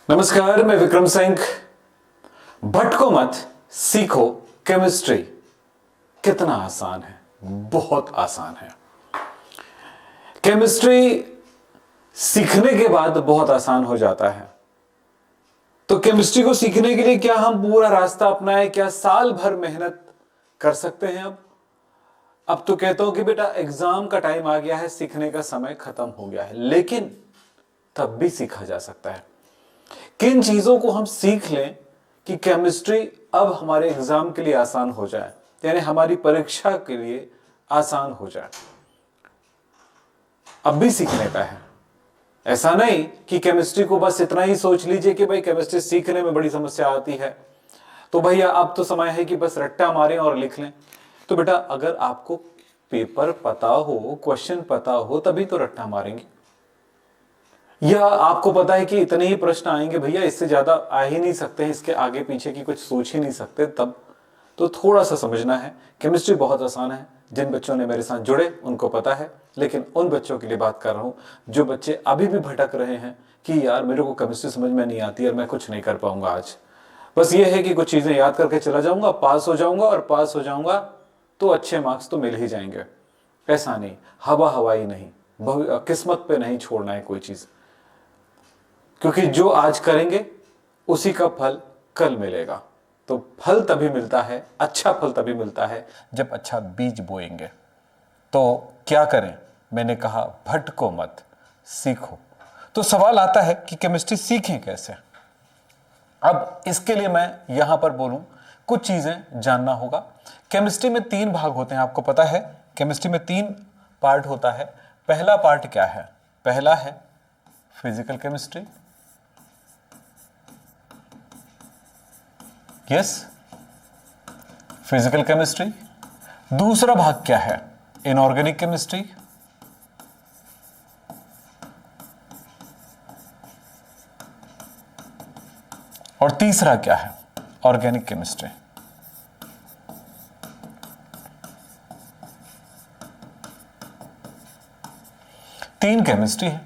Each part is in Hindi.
नमस्कार, मैं विक्रम सिंह। भटको मत, सीखो केमिस्ट्री। कितना आसान है, बहुत आसान है। केमिस्ट्री सीखने के बाद बहुत आसान हो जाता है। तो केमिस्ट्री को सीखने के लिए क्या हम पूरा रास्ता अपनाएं? क्या साल भर मेहनत कर सकते हैं? अब तो कहता हूं कि बेटा एग्जाम का टाइम आ गया है, सीखने का समय खत्म हो गया है, लेकिन तब भी सीखा जा सकता है। किन चीजों को हम सीख लें कि केमिस्ट्री अब हमारे एग्जाम के लिए आसान हो जाए, यानी हमारी परीक्षा के लिए आसान हो जाए। अब भी सीखने का है। ऐसा नहीं कि केमिस्ट्री को बस इतना ही सोच लीजिए कि भाई केमिस्ट्री सीखने में बड़ी समस्या आती है, तो भैया अब तो समय है कि बस रट्टा मारें और लिख लें। तो बेटा अगर आपको पेपर पता हो, क्वेश्चन पता हो, तभी तो रट्टा मारेंगे। या आपको पता है कि इतने ही प्रश्न आएंगे भैया, इससे ज्यादा आ ही नहीं सकते हैं, इसके आगे पीछे की कुछ सोच ही नहीं सकते, तब तो थोड़ा सा समझना है। केमिस्ट्री बहुत आसान है। जिन बच्चों ने मेरे साथ जुड़े उनको पता है, लेकिन उन बच्चों के लिए बात कर रहा हूं जो बच्चे अभी भी भटक रहे हैं कि यार मेरे को केमिस्ट्री समझ में नहीं आती और मैं कुछ नहीं कर पाऊंगा आज। बस ये है कि कुछ चीजें याद करके चला जाऊंगा, पास हो जाऊंगा, और पास हो जाऊंगा तो अच्छे मार्क्स तो मिल ही जाएंगे। ऐसा नहीं, हवा हवाई नहीं, किस्मत पे नहीं छोड़ना है कोई चीज, क्योंकि जो आज करेंगे उसी का फल कल मिलेगा। तो फल तभी मिलता है, अच्छा फल तभी मिलता है जब अच्छा बीज बोएंगे। तो क्या करें? मैंने कहा भटको मत, सीखो। तो सवाल आता है कि केमिस्ट्री सीखें कैसे। अब इसके लिए मैं यहां पर बोलूं, कुछ चीजें जानना होगा। केमिस्ट्री में 3 भाग होते हैं, आपको पता है। केमिस्ट्री में 3 पार्ट होता है। पहला पार्ट क्या है? पहला है physical chemistry. Yes, physical chemistry. दूसरा भाग क्या है? Inorganic chemistry. और तीसरा क्या है? Organic chemistry. तीन केमिस्ट्री है,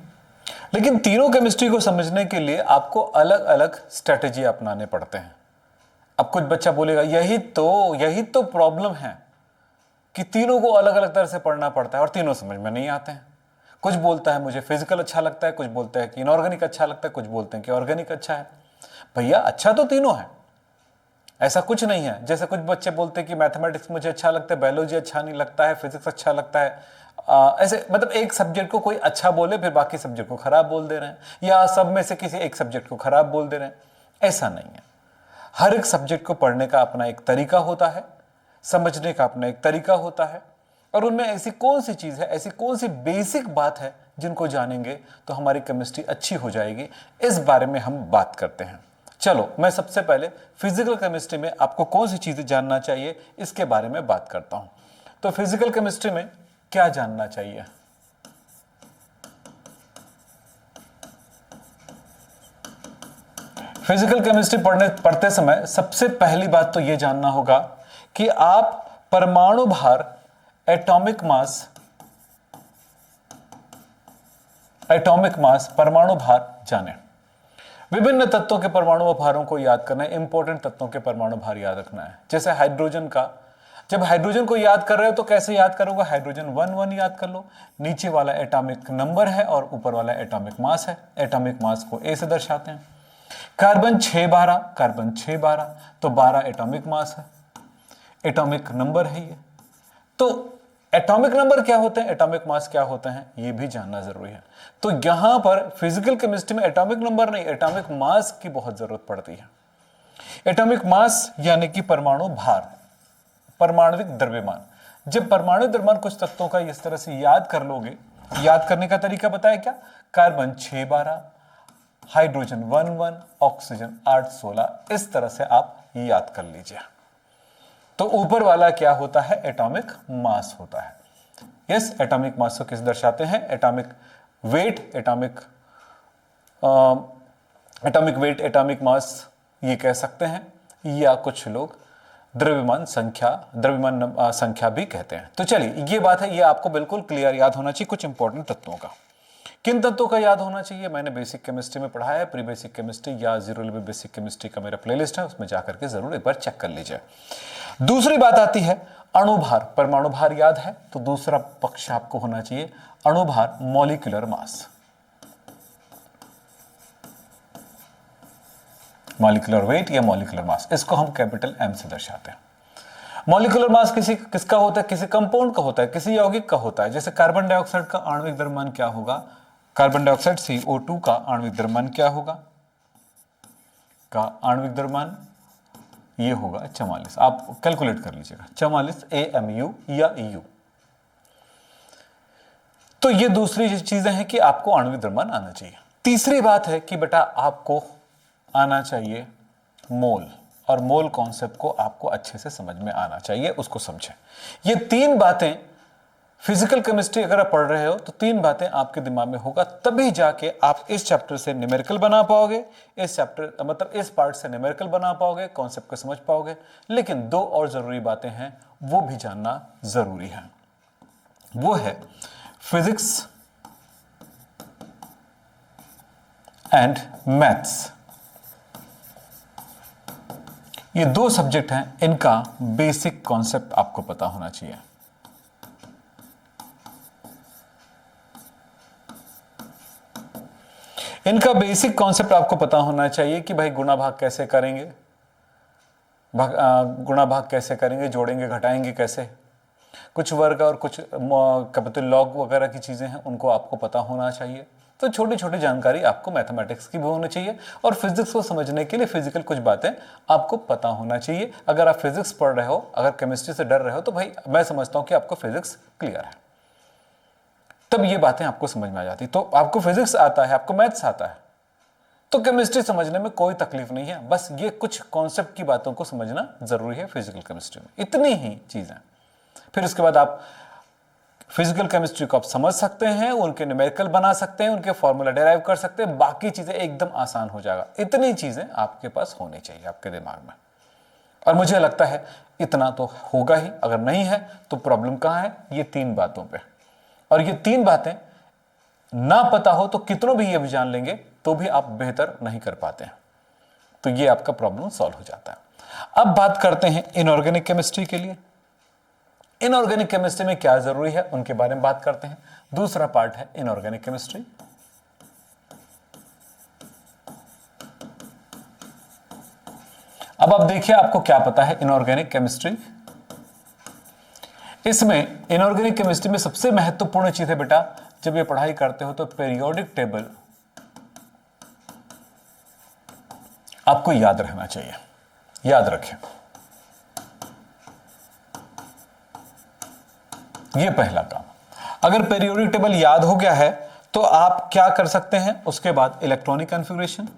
लेकिन तीनों केमिस्ट्री को समझने के लिए आपको अलग अलग स्ट्रेटेजी अपनाने पड़ते हैं। अब कुछ बच्चा बोलेगा यही तो प्रॉब्लम है कि तीनों को अलग अलग तरह से पढ़ना पड़ता है और तीनों समझ में नहीं आते हैं। कुछ बोलता है मुझे फिजिकल अच्छा लगता है, कुछ बोलता है कि इनऑर्गेनिक अच्छा लगता है, कुछ बोलते हैं कि ऑर्गेनिक अच्छा है। भैया अच्छा तो तीनों है, ऐसा कुछ नहीं है। जैसे कुछ बच्चे बोलते हैं कि मैथमेटिक्स मुझे अच्छा लगता है, बायोलॉजी अच्छा नहीं लगता है, फिजिक्स अच्छा लगता है। ऐसे मतलब एक सब्जेक्ट को कोई अच्छा बोले फिर बाकी सब्जेक्ट को खराब बोल दे रहे हैं, या सब में से किसी एक सब्जेक्ट को खराब बोल दे रहे हैं। ऐसा नहीं है। हर एक सब्जेक्ट को पढ़ने का अपना एक तरीका होता है, समझने का अपना एक तरीका होता है, और उनमें ऐसी कौन सी चीज है, ऐसी कौन सी बेसिक बात है जिनको जानेंगे तो हमारी केमिस्ट्री अच्छी हो जाएगी। इस बारे में हम बात करते हैं। चलो, मैं सबसे पहले फिजिकल केमिस्ट्री में आपको कौन सी चीजें जानना चाहिए इसके बारे में बात करता हूं। तो फिजिकल केमिस्ट्री में क्या जानना चाहिए? फिजिकल केमिस्ट्री पढ़ते समय सबसे पहली बात तो यह जानना होगा कि आप परमाणु भार, एटॉमिक मास, परमाणु भार जाने। विभिन्न तत्वों के परमाणु भारों को याद करना है, इंपॉर्टेंट तत्वों के परमाणु भार याद रखना है। जैसे हाइड्रोजन का, जब हाइड्रोजन को याद कर रहे हो तो कैसे याद करोगे? हाइड्रोजन 1 याद कर लो। नीचे वाला एटॉमिक नंबर है और ऊपर वाला एटॉमिक मास है। एटॉमिक मास को ए से दर्शाते हैं। कार्बन 612, तो 12 एटॉमिक मास है, एटॉमिक नंबर है ये। तो एटॉमिक नंबर क्या होते हैं, एटॉमिक मास क्या होते हैं, ये भी जानना जरूरी है। तो यहां पर फिजिकल केमिस्ट्री में एटॉमिक नंबर नहीं, एटॉमिक मास की बहुत जरूरत पड़ती है। एटॉमिक मास यानी कि परमाणु भार, परमाणविक द्रव्यमान। जब परमाणु द्रव्यमान कुछ तत्वों का इस तरह से याद कर लोगे, याद करने का तरीका बताया क्या? कार्बन 612, हाइड्रोजन 1, ऑक्सीजन 816, इस तरह से आप याद कर लीजिए। तो ऊपर वाला क्या होता है? एटॉमिक मास होता है। यस, एटॉमिक मास को किस दर्शाते हैं? एटॉमिक वेट, एटॉमिक मास ये कह सकते हैं, या कुछ लोग द्रव्यमान संख्या भी कहते हैं। तो चलिए, ये बात है, ये आपको बिल्कुल क्लियर याद होना चाहिए कुछ इंपॉर्टेंट तत्वों का किन तत्वों का याद होना चाहिए? मैंने बेसिक केमिस्ट्री में पढ़ाया है, प्री बेसिक केमिस्ट्री या जीरो लेवल बेसिक केमिस्ट्री का मेरा प्लेलिस्ट है, उसमें जाकर के जरूर एक बार चेक कर लीजिए। दूसरी बात आती है अणुभार। परमाणु भार याद है तो दूसरा पक्ष आपको होना चाहिए अणुभार, मॉलिक्यूलर मास। मॉलिक्यूलर वेट या मॉलिक्यूलर मास, इसको हम कैपिटल M से दर्शाते हैं। मॉलिक्यूलर मास किसका होता है? किसी कंपाउंड का होता है, किसी यौगिक का होता है। जैसे कार्बन डाइऑक्साइड का आणविक द्रव्यमान क्या होगा? कार्बन डाइऑक्साइड CO2 का आणविक द्रव्यमान क्या होगा? का आणविक द्रव्यमान ये होगा 44। आप कैलकुलेट कर लीजिएगा, 44 AMU या EU। तो ये दूसरी चीजें हैं कि आपको आणविक द्रव्यमान आना चाहिए। तीसरी बात है कि बेटा आपको आना चाहिए मोल, और मोल कॉन्सेप्ट को आपको अच्छे से समझ में आना चाहिए, उसको समझें। ये तीन बातें फिजिकल केमिस्ट्री अगर आप पढ़ रहे हो तो तीन बातें आपके दिमाग में होगा, तभी जाके आप इस चैप्टर से न्यूमेरिकल बना पाओगे, इस चैप्टर मतलब इस पार्ट से न्यूमेरिकल बना पाओगे, कॉन्सेप्ट को समझ पाओगे। लेकिन दो और जरूरी बातें हैं, वो भी जानना जरूरी है। वो है फिजिक्स एंड मैथ्स। ये दो सब्जेक्ट हैं, इनका बेसिक कॉन्सेप्ट आपको पता होना चाहिए। इनका बेसिक कॉन्सेप्ट आपको पता होना चाहिए कि भाई गुणा भाग कैसे करेंगे, गुणा भाग कैसे करेंगे, जोड़ेंगे घटाएंगे कैसे, कुछ वर्ग और कुछ कैपिटल लॉग वगैरह की चीजें हैं, उनको आपको पता होना चाहिए। तो छोटी छोटी जानकारी आपको मैथमेटिक्स की भी होनी चाहिए, और फिजिक्स को समझने के लिए फिजिकल कुछ बातें आपको पता होना चाहिए। अगर आप फिजिक्स पढ़ रहे हो, अगर केमिस्ट्री से डर रहे हो, तो भाई मैं समझता हूं कि आपको फिजिक्स क्लियर है, तब ये बातें आपको समझ में आ जाती। तो आपको फिजिक्स आता है, आपको मैथ्स आता है, तो केमिस्ट्री समझने में कोई तकलीफ नहीं है। बस ये कुछ कॉन्सेप्ट की बातों को समझना जरूरी है फिजिकल केमिस्ट्री में, इतनी ही चीजें। फिर उसके बाद आप फिजिकल केमिस्ट्री को आप समझ सकते हैं, उनके न्यूमेरिकल बना सकते हैं, उनके फॉर्मूला डेराइव कर सकते हैं, बाकी चीजें एकदम आसान हो जाएगा। इतनी चीजें आपके पास होनी चाहिए आपके दिमाग में, और मुझे लगता है इतना तो होगा ही। अगर नहीं है तो प्रॉब्लम कहां है? ये तीन बातों पे। और ये तीन बातें ना पता हो तो कितनों भी ये भी जान लेंगे तो भी आप बेहतर नहीं कर पाते हैं, तो ये आपका प्रॉब्लम सॉल्व हो जाता है। अब बात करते हैं इनऑर्गेनिक केमिस्ट्री के लिए। इनऑर्गेनिक केमिस्ट्री में क्या जरूरी है उनके बारे में बात करते हैं। दूसरा पार्ट है इनऑर्गेनिक केमिस्ट्री। अब आप देखिए आपको क्या पता है इनऑर्गेनिक केमिस्ट्री। इसमें इनऑर्गेनिक केमिस्ट्री में सबसे महत्वपूर्ण चीज है बेटा, जब ये पढ़ाई करते हो तो पीरियोडिक टेबल आपको याद रहना चाहिए। याद रखें, ये पहला काम। अगर पीरियोडिक टेबल याद हो गया है तो आप क्या कर सकते हैं, उसके बाद इलेक्ट्रॉनिक कॉन्फ़िगरेशन,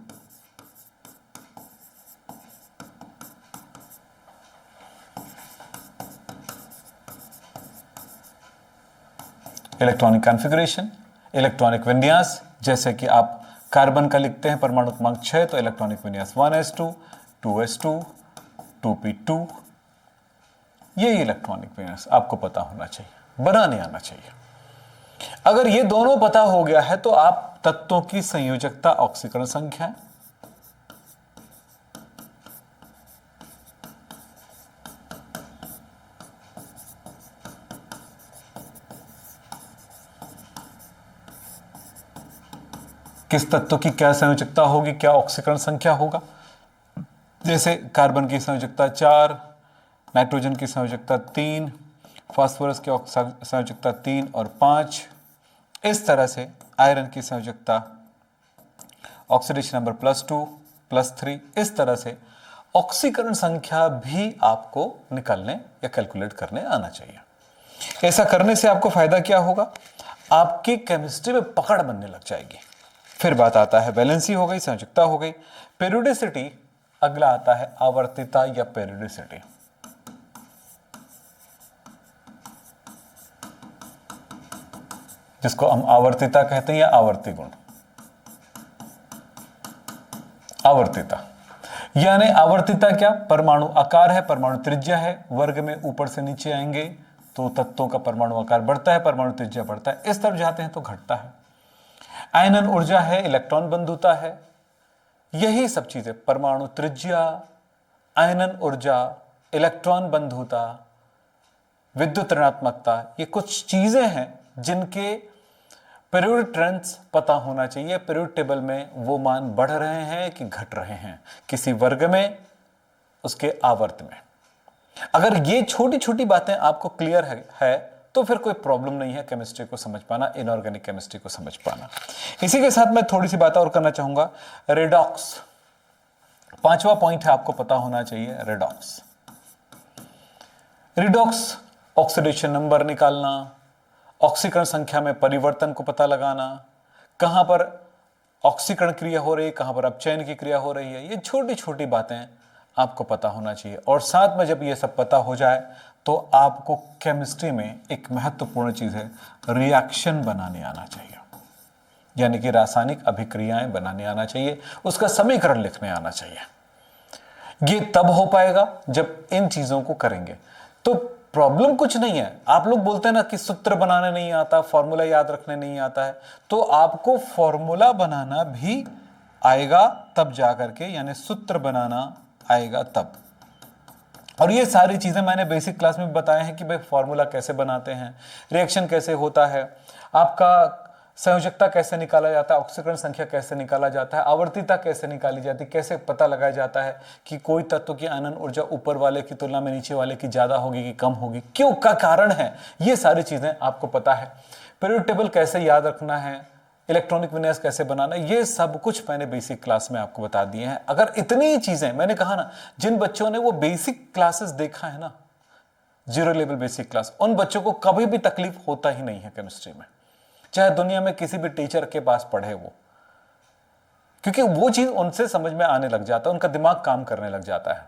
इलेक्ट्रॉनिक विन्यास, जैसे कि आप कार्बन का लिखते हैं परमाणु क्रमांक 6 तो इलेक्ट्रॉनिक विन्यास 1s2 2s2 2p2, ये इलेक्ट्रॉनिक विन्यास आपको पता होना चाहिए, बनाने आना चाहिए। अगर ये दोनों पता हो गया है तो आप तत्वों की संयोजकता, ऑक्सीकरण संख्या, किस तत्व की क्या संयोजकता होगी, क्या ऑक्सीकरण संख्या होगा, जैसे कार्बन की संयोजकता 4, नाइट्रोजन की संयोजकता 3, फास्फोरस की संयोजकता 3 और 5, इस तरह से आयरन की संयोजकता ऑक्सीडेशन नंबर +2 +3, इस तरह से ऑक्सीकरण संख्या भी आपको निकालने या कैलकुलेट करने आना चाहिए। ऐसा करने से आपको फायदा क्या होगा, आपकी केमिस्ट्री में पकड़ बनने लग जाएगी। फिर बात आता है वैलेंसी हो गई, संयोजकता हो गई, पेरियोडिसिटी, अगला आता है आवर्तिता या पेरियोडिसिटी। जिसको हम आवर्तिता कहते हैं या आवर्ती गुण। आवर्तिता यानी आवर्तिता क्या, परमाणु आकार है, परमाणु त्रिज्या है, वर्ग में ऊपर से नीचे आएंगे तो तत्वों का परमाणु आकार बढ़ता है, परमाणु त्रिज्या बढ़ता है, इस तरफ जाते हैं तो घटता है। आयनन ऊर्जा है, इलेक्ट्रॉन बंधुता है, यही सब चीजें, परमाणु त्रिज्या, आयनन ऊर्जा, इलेक्ट्रॉन बंधुता, विद्युत ऋणात्मकता, ये कुछ चीजें हैं जिनके पीरियोडिक ट्रेंड्स पता होना चाहिए। पीरियोडिक टेबल में वो मान बढ़ रहे हैं कि घट रहे हैं किसी वर्ग में, उसके आवर्त में। अगर ये छोटी छोटी बातें आपको क्लियर है तो फिर कोई प्रॉब्लम नहीं है केमिस्ट्री को समझ पाना, इनऑर्गेनिक केमिस्ट्री को समझ पाना। इसी के साथ मैं थोड़ी सी बातें और करना चाहूंगा। रेडॉक्स, पांचवा पॉइंट है, आपको पता होना चाहिए रेडॉक्स। रिडॉक्स ऑक्सीडेशन नंबर निकालना, ऑक्सीकरण संख्या में परिवर्तन को पता लगाना, कहां पर ऑक्सीकरण क्रिया हो रही है, कहां पर अपचयन की क्रिया हो रही है, ये छोटी छोटी बातें आपको पता होना चाहिए। और साथ में जब ये सब पता हो जाए तो आपको केमिस्ट्री में एक महत्वपूर्ण चीज है, रिएक्शन बनाने आना चाहिए, यानी कि रासायनिक अभिक्रियाएं बनाने आना चाहिए, उसका समीकरण लिखने आना चाहिए। ये तब हो पाएगा जब इन चीजों को करेंगे। तो प्रॉब्लम कुछ नहीं है। आप लोग बोलते हैं ना कि सूत्र बनाने नहीं आता, फॉर्मूला याद रखने नहीं आता है, तो आपको फॉर्मूला बनाना भी आएगा तब जाकर के, यानी सूत्र बनाना आएगा तब। और ये सारी चीजें मैंने बेसिक क्लास में बताए हैं कि भाई फॉर्मूला कैसे बनाते हैं, रिएक्शन कैसे होता है, आपका संयोजकता कैसे निकाला जाता है, ऑक्सीकरण संख्या कैसे निकाला जाता है, आवर्तीता कैसे निकाली जाती है, कैसे पता लगाया जाता है कि कोई तत्व की आयनन ऊर्जा ऊपर वाले की तुलना में नीचे वाले की ज्यादा होगी कि कम होगी, क्यों का कारण है, ये सारी चीजें आपको पता है। पीरियोडिक टेबल कैसे याद रखना है, इलेक्ट्रॉनिक विन्यास कैसे बनाना, ये सब कुछ मैंने बेसिक क्लास में आपको बता दिए हैं। अगर इतनी चीजें, मैंने कहा ना, जिन बच्चों ने वो बेसिक क्लासेस देखा है ना, जीरो लेवल बेसिक क्लास, उन बच्चों को कभी भी तकलीफ होता ही नहीं है केमिस्ट्री में, चाहे दुनिया में किसी भी टीचर के पास पढ़े वो, क्योंकि वो चीज उनसे समझ में आने लग जाता है, उनका दिमाग काम करने लग जाता है।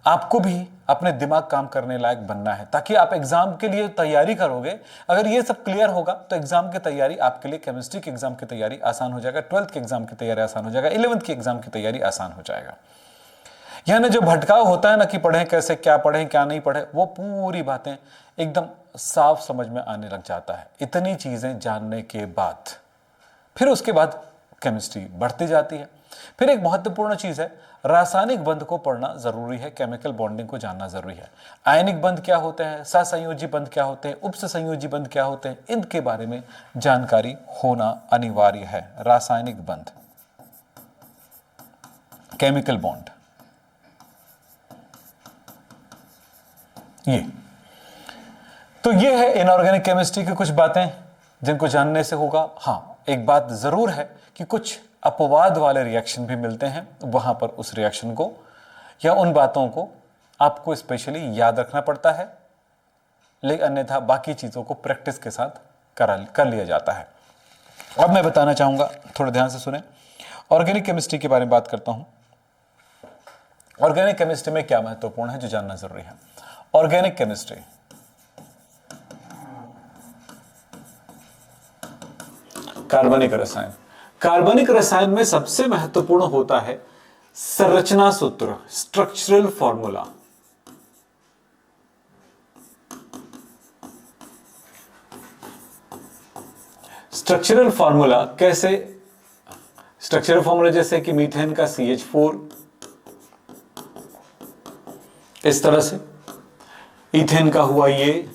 आपको भी अपने दिमाग काम करने लायक बनना है ताकि आप एग्जाम के लिए तैयारी करोगे। अगर ये सब क्लियर होगा तो एग्जाम की तैयारी आपके लिए, केमिस्ट्री के एग्जाम की तैयारी आसान हो जाएगा, 12th के एग्जाम की तैयारी आसान हो जाएगा, 11th की एग्जाम की तैयारी आसान हो जाएगा। यानी जो भटकाव होता है ना कि पढ़ें कैसे, क्या पढ़ें क्या नहीं पढ़े, वो पूरी बातें एकदम साफ समझ में आने लग जाता है। इतनी चीजें जानने के बाद फिर उसके बाद केमिस्ट्री बढ़ती जाती है। फिर एक महत्वपूर्ण चीज है, रासायनिक बंध को पढ़ना जरूरी है, केमिकल बॉन्डिंग को जानना जरूरी है। आयनिक बंध क्या होते हैं, सहसंयोजी बंध क्या होते हैं, उपसंयोजी बंध क्या होते हैं, इनके बारे में जानकारी होना अनिवार्य है। रासायनिक बंध, केमिकल बॉन्ड, ये तो ये है इनऑर्गेनिक केमिस्ट्री की कुछ बातें जिनको जानने से होगा। हाँ, एक बात जरूर है कि कुछ अपवाद वाले रिएक्शन भी मिलते हैं, वहां पर उस रिएक्शन को या उन बातों को आपको स्पेशली याद रखना पड़ता है, लेकिन अन्यथा बाकी चीजों को प्रैक्टिस के साथ कर लिया जाता है। अब मैं बताना चाहूंगा, थोड़ा ध्यान से सुने, ऑर्गेनिक केमिस्ट्री के बारे में बात करता हूं। ऑर्गेनिक केमिस्ट्री में क्या महत्वपूर्ण है जो जानना जरूरी है। ऑर्गेनिक केमिस्ट्री कार्बनिक रसायन, कार्बनिक रसायन में सबसे महत्वपूर्ण होता है संरचना सूत्र, स्ट्रक्चरल फॉर्मूला। स्ट्रक्चरल फॉर्मूला कैसे, स्ट्रक्चरल फॉर्मूला जैसे कि मीथेन का CH4 इस तरह से, इथेन का हुआ ये,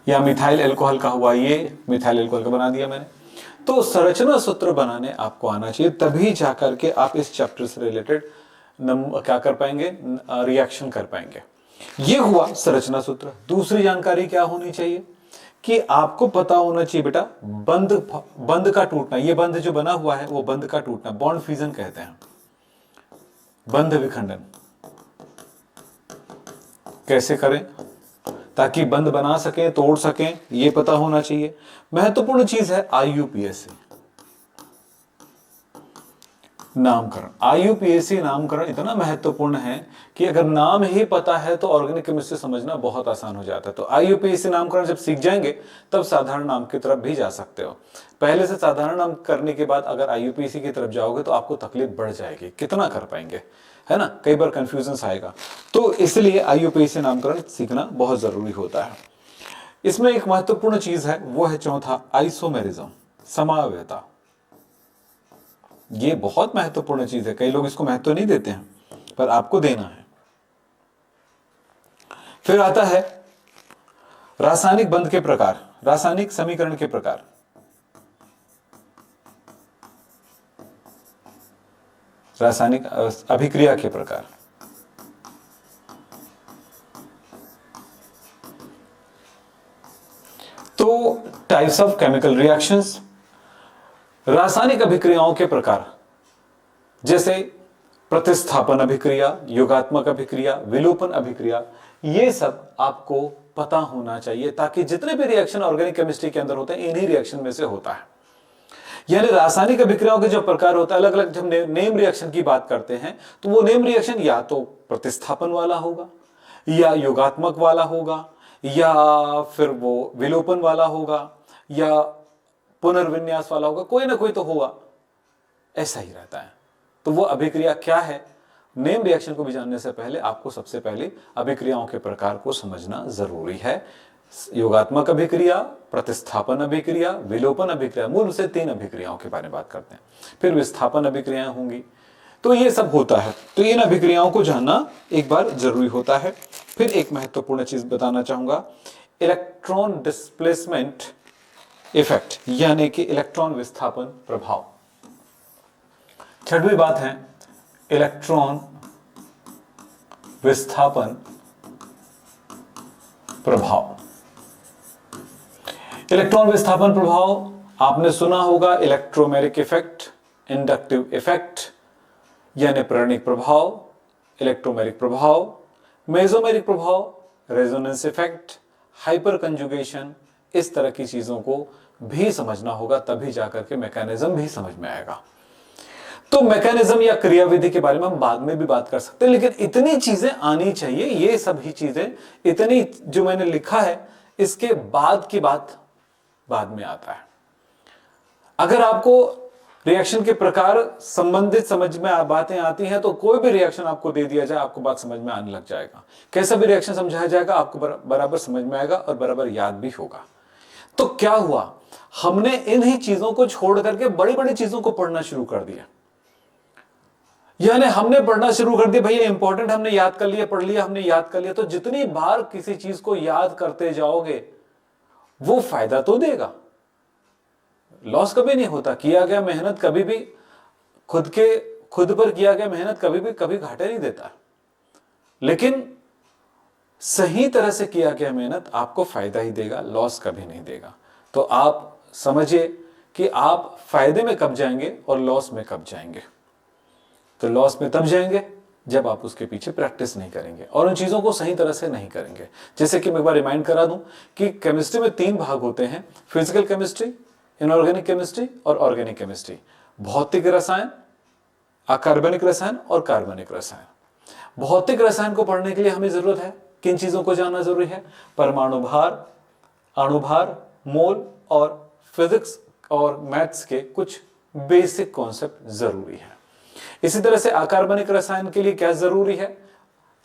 या मिथाइल अल्कोहल का हुआ ये, मिथाइल अल्कोहल का बना दिया मैंने। तो संरचना सूत्र बनाने आपको आना चाहिए, तभी जाकर के आप इस चैप्टर से रिलेटेड क्या कर पाएंगे, रिएक्शन कर पाएंगे। ये हुआ संरचना सूत्र। दूसरी जानकारी क्या होनी चाहिए कि आपको पता होना चाहिए बेटा बंध का टूटना। ये बंध जो बना हुआ है वो बंध का टूटना, बॉन्ड फ्यूजन कहते हैं, बंध विखंडन कैसे करें ताकि बंध बना सकें, तोड़ सकें, ये पता होना चाहिए। महत्वपूर्ण चीज है IUPAC नामकरण। IUPAC नामकरण इतना महत्वपूर्ण है कि अगर नाम ही पता है तो ऑर्गेनिक केमिस्ट्री समझना बहुत आसान हो जाता है। तो IUPAC नामकरण जब सीख जाएंगे तब साधारण नाम की तरफ भी जा सकते हो। पहले से साधारण नाम करने के बाद अगर IUPAC की तरफ जाओगे तो आपको तकलीफ बढ़ जाएगी, कितना कर पाएंगे, है ना, कई बार कंफ्यूजन आएगा। तो इसलिए IUPAC नामकरण सीखना बहुत जरूरी होता है। इसमें एक महत्वपूर्ण चीज है, वो है चौथा आइसोमेरिज्म, समावयवता। ये बहुत महत्वपूर्ण चीज है, कई लोग इसको महत्व नहीं देते हैं पर आपको देना है। फिर आता है रासायनिक बंध के प्रकार, रासायनिक समीकरण के प्रकार। रासायनिक अभिक्रिया के प्रकार। तो टाइप्स ऑफ केमिकल रिएक्शंस, रासायनिक अभिक्रियाओं के प्रकार, जैसे प्रतिस्थापन अभिक्रिया, योगात्मक अभिक्रिया, विलोपन अभिक्रिया, ये सब आपको पता होना चाहिए ताकि जितने भी रिएक्शन ऑर्गेनिक केमिस्ट्री के अंदर होते हैं इन्हीं रिएक्शन में से होता है। यानी रासायनिक अभिक्रियाओं के जो प्रकार होता है अलग अलग, जब नेम रिएक्शन की बात करते हैं तो वो नेम रिएक्शन या तो प्रतिस्थापन वाला होगा, या योगात्मक वाला होगा, या फिर वो विलोपन वाला होगा, या पुनर्विन्यास वाला होगा, कोई ना कोई तो होगा, ऐसा ही रहता है। तो वो अभिक्रिया क्या है, नेम रिएक्शन को भी जानने से पहले आपको सबसे पहले अभिक्रियाओं के प्रकार को समझना जरूरी है। योगात्मक अभिक्रिया, प्रतिस्थापन अभिक्रिया, विलोपन अभिक्रिया, मूल से 3 अभिक्रियाओं के बारे में बात करते हैं। फिर विस्थापन अभिक्रियाएं होंगी, तो ये सब होता है। तो इन अभिक्रियाओं को जानना एक बार जरूरी होता है। फिर एक महत्वपूर्ण चीज बताना चाहूंगा, इलेक्ट्रॉन डिस्प्लेसमेंट इफेक्ट, यानी कि इलेक्ट्रॉन विस्थापन प्रभाव। छठवीं बात है इलेक्ट्रॉन विस्थापन प्रभाव। इलेक्ट्रॉन विस्थापन प्रभाव आपने सुना होगा, इलेक्ट्रोमेरिक इफेक्ट, इंडक्टिव इफेक्ट यानी प्रेरणिक प्रभाव, इलेक्ट्रोमेरिक प्रभाव, मेसोमेरिक प्रभाव, रेजोनेंस इफेक्ट, हाइपर कंजुगेशन, इस तरह की चीजों को भी समझना होगा, तभी जाकर के मैकेनिज्म भी समझ में आएगा। तो मैकेनिज्म या क्रियाविधि के बारे में हम बाद में भी बात कर सकते हैं, लेकिन इतनी चीजें आनी चाहिए। ये सभी चीजें, इतनी जो मैंने लिखा है, इसके बाद की बात बाद में आता है। अगर आपको रिएक्शन के प्रकार संबंधित समझ में बातें आती हैं तो कोई भी रिएक्शन आपको दे दिया जाए आपको बात समझ में आने लग जाएगा। कैसा भी रिएक्शन समझाया जाएगा आपको बराबर समझ में आएगा और बराबर याद भी होगा। तो क्या हुआ, हमने इन्हीं चीजों को छोड़ करके बड़ी बड़ी चीजों को पढ़ना शुरू कर दिया। यानी हमने पढ़ना शुरू कर दिया, भैया इंपॉर्टेंट हमने याद कर लिया, पढ़ लिया, हमने याद कर लिया। तो जितनी बार किसी चीज को याद करते जाओगे वो फायदा तो देगा, लॉस कभी नहीं होता। किया गया मेहनत कभी भी खुद पर किया गया मेहनत कभी घाटे नहीं देता, लेकिन सही तरह से किया गया मेहनत आपको फायदा ही देगा, लॉस कभी नहीं देगा। तो आप समझिए कि आप फायदे में कब जाएंगे और लॉस में कब जाएंगे। तो लॉस में तब जाएंगे जब आप उसके पीछे प्रैक्टिस नहीं करेंगे और उन चीजों को सही तरह से नहीं करेंगे। जैसे कि मैं एक बार रिमाइंड करा दूं कि केमिस्ट्री में 3 भाग होते हैं, फिजिकल केमिस्ट्री, इनऑर्गेनिक केमिस्ट्री और ऑर्गेनिक केमिस्ट्री। भौतिक रसायन, अकार्बनिक रसायन और कार्बनिक रसायन। भौतिक रसायन को पढ़ने के लिए हमें जरूरत है, किन चीजों को जानना जरूरी है, परमाणु भार, अणुभार, मोल और फिजिक्स और मैथ्स के कुछ बेसिक कॉन्सेप्ट जरूरी है। इसी तरह से अकार्बनिक रसायन के लिए क्या जरूरी है,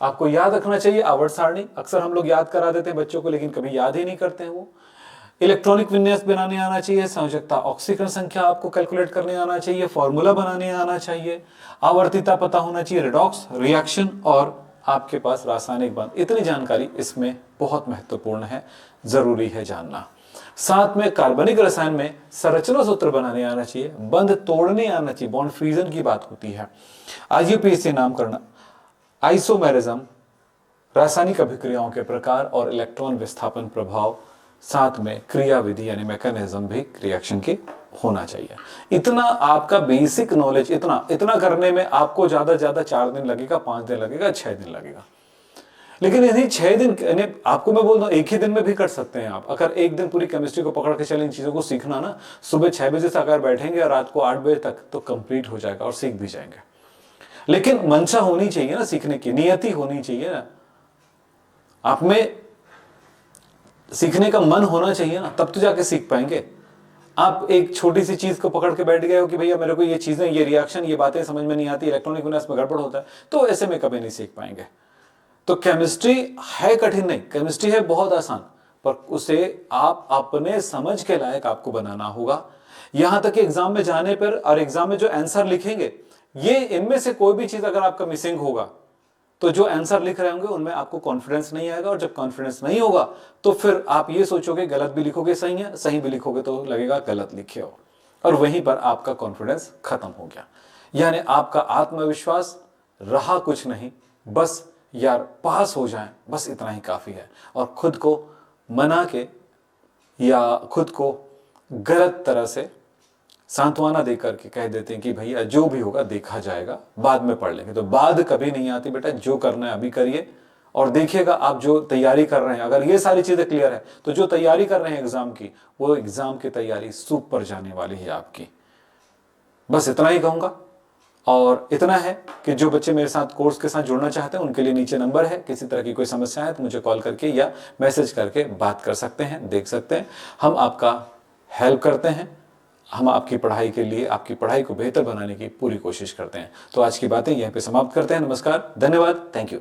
आपको याद रखना चाहिए आवर्त सारणी। अक्सर हम लोग याद करा देते हैं बच्चों को, लेकिन कभी याद ही नहीं करते हैं वो। इलेक्ट्रॉनिक विन्यास बनाने आना चाहिए, संयोजकता ऑक्सीकरण संख्या आपको कैलकुलेट करने आना चाहिए, फॉर्मूला बनाने आना चाहिए, आवर्तिता पता होना चाहिए, रिडॉक्स रिएक्शन और आपके पास रासायनिक बंध। इतनी जानकारी इसमें बहुत महत्वपूर्ण है, जरूरी है जानना। साथ में कार्बनिक रसायन में संरचना सूत्र बनाने आना चाहिए, बंध तोड़ने आना चाहिए, बॉन्ड फ्यूजन की बात होती है। आईयूपीएसी नाम करना, आइसोमेरिज्म, रासायनिक अभिक्रियाओं के प्रकार और इलेक्ट्रॉन विस्थापन प्रभाव, साथ में क्रियाविधि यानी मैकेनिज्म भी रिएक्शन के होना चाहिए। इतना आपका बेसिक नॉलेज, इतना करने में आपको ज्यादा 4 दिन लगेगा, 5 दिन लगेगा, 6 दिन लगेगा। लेकिन इन्हीं 6 दिन आपको मैं बोल रहा हूं, एक ही दिन में भी कर सकते हैं आप। अगर एक दिन पूरी केमिस्ट्री को पकड़ के चले, इन चीजों को सीखना ना, सुबह 6 बजे से अगर बैठेंगे और रात को 8 बजे तक, तो कंप्लीट हो जाएगा और सीख भी जाएंगे। लेकिन मंशा होनी चाहिए ना सीखने की, नियति होनी चाहिए ना, आप में सीखने का मन होना चाहिए ना, तब तो जाके सीख पाएंगे। आप एक छोटी सी चीज को पकड़ के बैठ गए हो कि भैया मेरे को ये चीजें, ये रिएक्शन, ये बातें समझ में नहीं आती, इलेक्ट्रॉनिक विन्यास में गड़बड़ होता है, तो ऐसे में कभी नहीं सीख पाएंगे। तो केमिस्ट्री है कठिन नहीं, केमिस्ट्री है बहुत आसान, पर उसे आप अपने समझ के लायक आपको बनाना होगा। यहां तक कि एग्जाम में जाने पर और एग्जाम में जो आंसर लिखेंगे, ये इनमें से कोई भी चीज अगर आपका मिसिंग होगा तो जो आंसर लिख रहे होंगे उनमें आपको कॉन्फिडेंस नहीं आएगा, और जब कॉन्फिडेंस नहीं होगा तो फिर आप ये सोचोगे गलत भी लिखोगे सही है, सही भी लिखोगे तो लगेगा गलत लिखे हो, और वहीं पर आपका कॉन्फिडेंस खत्म हो गया। यानी आपका आत्मविश्वास रहा कुछ नहीं, बस यार पास हो जाएं, बस इतना ही काफी है। और खुद को मना के या खुद को गलत तरह से सांत्वना देकर के कह देते हैं कि भैया जो भी होगा देखा जाएगा, बाद में पढ़ लेंगे। तो बाद कभी नहीं आती बेटा, जो करना है अभी करिए। और देखिएगा आप जो तैयारी कर रहे हैं, अगर ये सारी चीजें क्लियर है तो जो तैयारी कर रहे हैं एग्जाम की, वो एग्जाम की तैयारी सुपर जाने वाली है आपकी। बस इतना ही कहूंगा। और इतना है कि जो बच्चे मेरे साथ कोर्स के साथ जुड़ना चाहते हैं उनके लिए नीचे नंबर है, किसी तरह की कोई समस्या है तो मुझे कॉल करके या मैसेज करके बात कर सकते हैं, देख सकते हैं। हम आपका हेल्प करते हैं, हम आपकी पढ़ाई के लिए, आपकी पढ़ाई को बेहतर बनाने की पूरी कोशिश करते हैं। तो आज की बातें यहीं पे समाप्त करते हैं। नमस्कार, धन्यवाद, थैंक यू।